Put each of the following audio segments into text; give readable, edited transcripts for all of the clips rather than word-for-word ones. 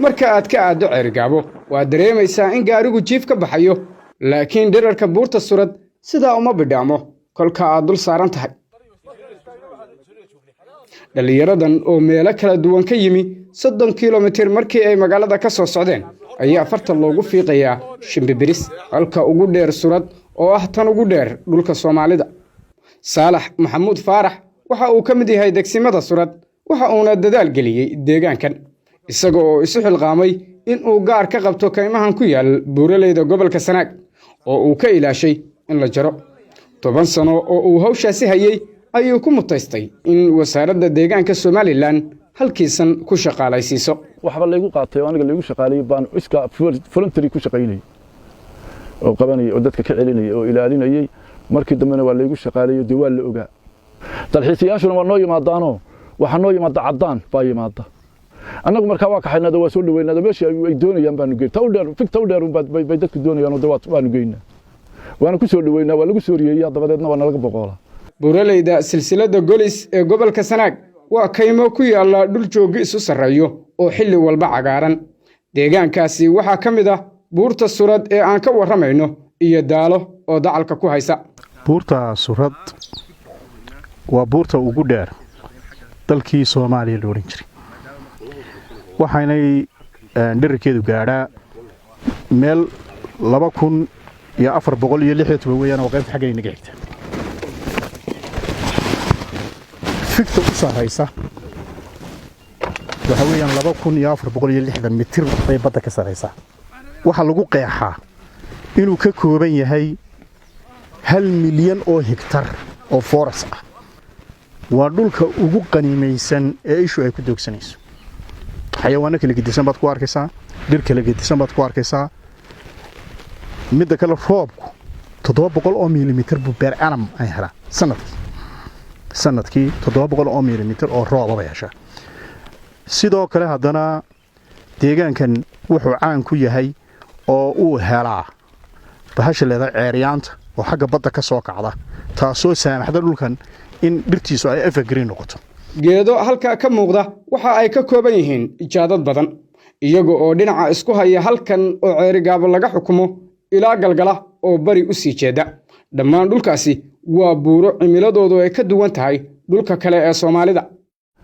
marka aad ka aado Ceerigaabo waa dareemaysaa in gaarigu jiif ka baxayo laakiin dhererka buurta surad sidaa uma bidhaamo kolka aad dul saaran tahay dhalinyaradan oo meelo kala duwan ka yimi 30 kilomitir markii ay magaalada ka soo socdeen ayaa farta loogu fiiqayaa Shimbibiris halka ugu dheer surad oo ah tan ugu dheer dhulka Soomaalida Saalax Maxamuud Faarax waxa uu ka mid yahay degsimada surad waxa uuna dadaal geliyay deegaankan isagoo isu xilqaamay in uu gaar ka qabto kaymahan ku yaal buuraleyda gobolka Sanaag oo uu ka ilaashay in la jaro 10 sano oo uu hawshaasi hayay ayuu ku mutaystay in wasaaradda deegaanka Somaliland halkiisan ku shaqaalaysiiso waxba la igu qaatay aniga la igu shaqaaleeyay baan iska voluntary ku shaqaynay oo qabanay oo dadka ka celinay oo ilaalinayay markii dambena waa la igu shaqaaleeyay diwaan la ogaa dalxiisayaashuna waa noo yimaadaano waxa noo yimaada cadaan baa yimaada annagu markaa waa ka xaynada waa soo dhaweynada meeshii ay doonayaan baanu geey taw dheer bay dadku doonayaan oo baanu geeyna waana ku soo dhaweynaa waa lagu soo riyeeyaa dabadeedna waa nalaga boqola buuraleyda silsilada Golis ee gobolka Sanaag waa kaymo ku yaala dhul joogi isu sareeyo oo xilli walba cagaaran deegaankaasi waxa kamid ah buurta surad ee aan ka waramayno iyo daalo oo dacalka ku haysa buurta surad waa buurta ugu dheer dalkii Soomaaliya loo oran jiray waxaanay dhererkeedu gaadhaa meel 2460 weeyaan oo qayb xagga inaga xigta fikta u sareysa waxa weeyaan 2460 mitir bay badda ka sareysa waxa lagu qeexaa inuu ka kooban yahay 1 milyan oo hektar oo forest ah waa dhulka ugu qaniimaysan ee ishu ay ku doogsanayso xayawaanka kala gedisan baad ku arkaysaa dhir kala gedisan baad ku arkaysaa midda kale roobku 700 oo milimitir buu beer anam ay helaan sanadkii 700 oo milimitir oo roob ah yeesha sidoo kale haddana deegaankan wuxuu caan ku yahay oo uu helaa bahasha leedahay ceeriyaanta oo xagga badda ka soo kacda taasoo saamaxda dhulkan in dhirtiisu ay evergreen noqoto geedo halka ka muuqda waxa ay ka kooban yihiin ijaadad badan iyaga oo dhinaca isku haya halkan oo Ceerigaabo laga xukumo ilaa galgala oo bari u sii jeeda dhammaan dhulkaasi waa buuro cimiladoodu ay ka duwan tahay dhulka kale ee Soomaalida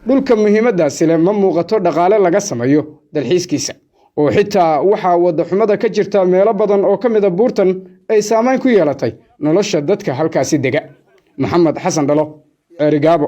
dhulka muhiimadaasi leh ma muuqato dhaqaale laga sameeyo dalxiiskiisa oo xitaa waxa wada xumada ka jirta meelo badan oo ka mid ah buurtan ay saameyn ku yeelatay nolosha dadka halkaasi dega Maxamed Xasan Dhalo Ceerigaabo